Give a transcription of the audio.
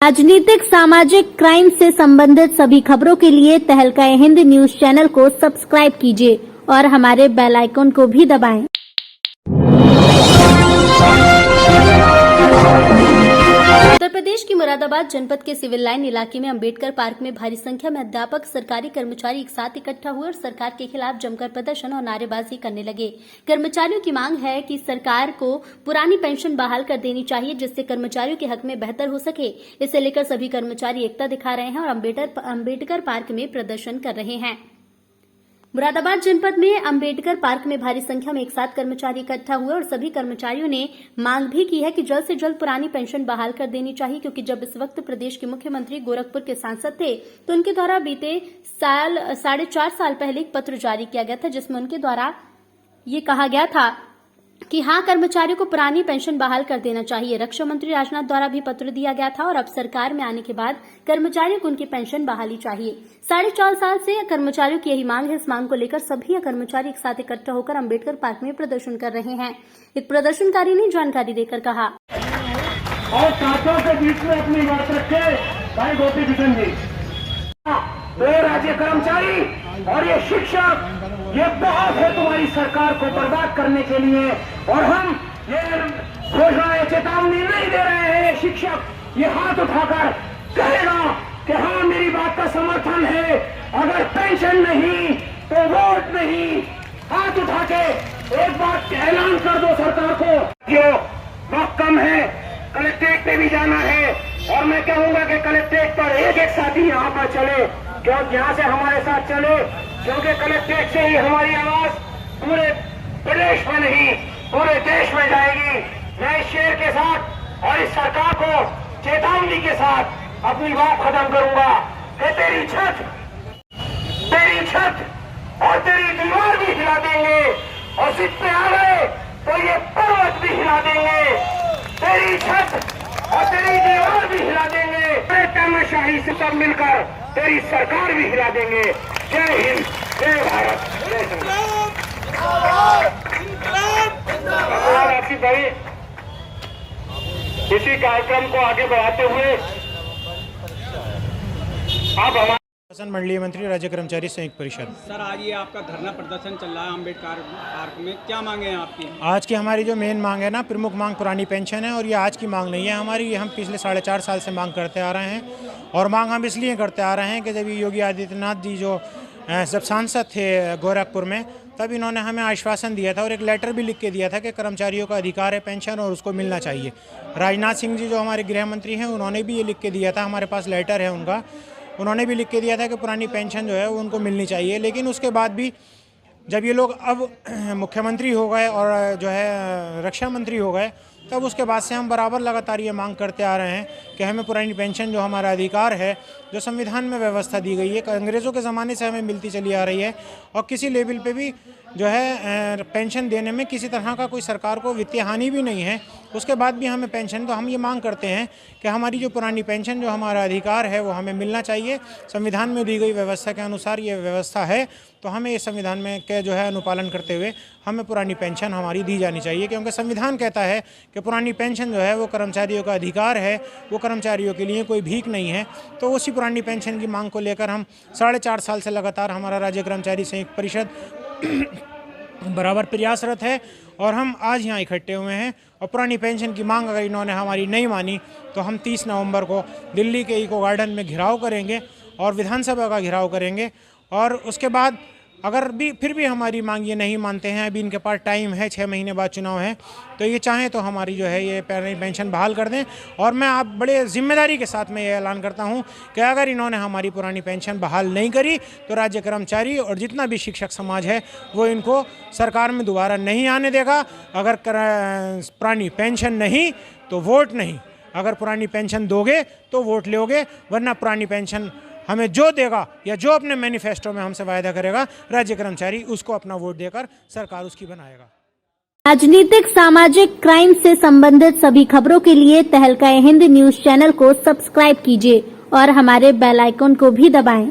राजनीतिक सामाजिक क्राइम से संबंधित सभी खबरों के लिए तहलका हिंद न्यूज चैनल को सब्सक्राइब कीजिए और हमारे बेल आइकन को भी दबाएं। उत्तर प्रदेश की मुरादाबाद जनपद के सिविल लाइन इलाके में अंबेडकर पार्क में भारी संख्या में अध्यापक, सरकारी कर्मचारी एक साथ इकट्ठा हुए और सरकार के खिलाफ जमकर प्रदर्शन और नारेबाजी करने लगे। कर्मचारियों की मांग है कि सरकार को पुरानी पेंशन बहाल कर देनी चाहिए, जिससे कर्मचारियों के हक में बेहतर हो सके। इसे लेकर सभी कर्मचारी एकता दिखा रहे हैं और अंबेडकर पार्क में प्रदर्शन कर रहे हैं। मुरादाबाद जनपद में अंबेडकर पार्क में भारी संख्या में एक साथ कर्मचारी इकट्ठा हुए और सभी कर्मचारियों ने मांग भी की है कि जल्द से जल्द पुरानी पेंशन बहाल कर देनी चाहिए, क्योंकि जब इस वक्त प्रदेश के मुख्यमंत्री गोरखपुर के सांसद थे तो उनके द्वारा बीते 4.5 साल पहले एक पत्र जारी किया गया था, जिसमें उनके द्वारा ये कहा गया था कि हाँ, कर्मचारियों को पुरानी पेंशन बहाल कर देना चाहिए। रक्षा मंत्री राजनाथ द्वारा भी पत्र दिया गया था और अब सरकार में आने के बाद कर्मचारियों को उनकी पेंशन बहाली चाहिए। 4.5 साल से कर्मचारियों की यही मांग है। इस मांग को लेकर सभी कर्मचारी एक साथ इकट्ठा होकर अंबेडकर पार्क में प्रदर्शन कर रहे हैं। एक प्रदर्शनकारी ने जानकारी देकर कहा, और साथियों के बीच में अपनी बात रखे भाई गोपी किशन जी, राज्य कर्मचारी और ये शिक्षक, ये बहुत है तुम्हारी सरकार को बर्बाद करने के लिए, और हम ये घोषणाएं चेतावनी नहीं दे रहे हैं। शिक्षक ये हाथ उठाकर कहेगा कि हाँ, मेरी बात का समर्थन है, अगर पेंशन नहीं तो वोट नहीं। हाथ उठा के एक बात ऐलान कर दो सरकार को। जो वक्त कम है, कलेक्ट्रेट पे भी जाना है, और मैं कहूंगा कि कलेक्ट्रेट पर एक साथी यहाँ पर चले, क्योंकि यहाँ से हमारे साथ चले, क्योंकि कलेक्ट्रेट से ही हमारी आवाज पूरे प्रदेश में नहीं पूरे देश में जाएगी। मैं इस शेर के साथ और इस सरकार को चेतावनी के साथ अपनी बात खत्म करूंगा कि तेरी छत और तेरी दीवार भी हिला देंगे, और जिस पे आ गए तो ये पर्वत भी हिला देंगे। तेरी छत और तेरी दीवार भी हिला देंगे, तानाशाही से सब मिलकर तेरी सरकार भी हिला देंगे। जय हिंद, जय भारत, जय संविधान। आपकी भाई इसी कार्यक्रम को आगे बढ़ाते हुए आप हमारे शासन मंडलीय मंत्री राज्य कर्मचारी संयुक्त परिषद। सर, आज ये आपका धरना प्रदर्शन चल रहा है अंबेडकर पार्क में, क्या मांगे हैं आपकी? आज की हमारी जो मेन मांग है ना, प्रमुख मांग पुरानी पेंशन है, और ये आज की मांग नहीं है हमारी, ये हम पिछले 4.5 साल से मांग करते आ रहे हैं। और मांग हम इसलिए करते आ रहे हैं कि जब योगी आदित्यनाथ जी जब सांसद थे गोरखपुर में, तब इन्होंने हमें आश्वासन दिया था और एक लेटर भी लिख के दिया था कि कर्मचारियों का अधिकार है पेंशन और उसको मिलना चाहिए। राजनाथ सिंह जी जो हमारे गृह मंत्री हैं, उन्होंने भी ये लिख के दिया था, हमारे पास लेटर है उनका, उन्होंने भी लिख के दिया था कि पुरानी पेंशन जो है वो उनको मिलनी चाहिए। लेकिन उसके बाद भी जब ये लोग अब मुख्यमंत्री हो गए और जो है रक्षा मंत्री हो गए, तब उसके बाद से हम बराबर लगातार ये मांग करते आ रहे हैं कि हमें पुरानी पेंशन जो हमारा अधिकार है, जो संविधान में व्यवस्था दी गई है, अंग्रेज़ों के ज़माने से हमें मिलती चली आ रही है, और किसी लेवल पे भी जो है पेंशन देने में किसी तरह का कोई सरकार को वित्तीय हानि भी नहीं है। उसके बाद भी हमें पेंशन, तो हम ये मांग करते हैं कि हमारी जो पुरानी पेंशन जो हमारा अधिकार है वो हमें मिलना चाहिए। संविधान में दी गई व्यवस्था के अनुसार ये व्यवस्था है, तो हमें इस संविधान में के जो है अनुपालन करते हुए हमें पुरानी पेंशन हमारी दी जानी चाहिए, क्योंकि संविधान कहता है कि पुरानी पेंशन जो है वो कर्मचारियों का अधिकार है, वो कर्मचारियों के लिए कोई भीख नहीं है। तो उसी पुरानी पेंशन की मांग को लेकर हम 4.5 साल से लगातार हमारा राज्य कर्मचारी संयुक्त परिषद बराबर प्रयासरत है, और हम आज यहाँ इकट्ठे हुए हैं। और पुरानी पेंशन की मांग अगर इन्होंने हमारी नहीं मानी तो हम 30 नवंबर को दिल्ली के इको गार्डन में घेराव करेंगे और विधानसभा का घेराव करेंगे। और उसके बाद अगर भी फिर भी हमारी मांग ये नहीं मानते हैं, अभी इनके पास टाइम है, 6 महीने बाद चुनाव है, तो ये चाहें तो हमारी जो है ये पेंशन बहाल कर दें। और मैं आप बड़े जिम्मेदारी के साथ मैं ये ऐलान करता हूं कि अगर इन्होंने हमारी पुरानी पेंशन बहाल नहीं करी तो राज्य कर्मचारी और जितना भी शिक्षक समाज है वो इनको सरकार में दोबारा नहीं आने देगा। अगर पुरानी पेंशन नहीं तो वोट नहीं, अगर पुरानी पेंशन दोगे तो वोट लोगे, वरना पुरानी पेंशन हमें जो देगा या जो अपने मैनिफेस्टो में हमसे वायदा करेगा राज्य कर्मचारी, उसको अपना वोट देकर सरकार उसकी बनाएगा। राजनीतिक सामाजिक क्राइम से संबंधित सभी खबरों के लिए तहलका हिंद न्यूज चैनल को सब्सक्राइब कीजिए और हमारे बेल आइकन को भी दबाएं।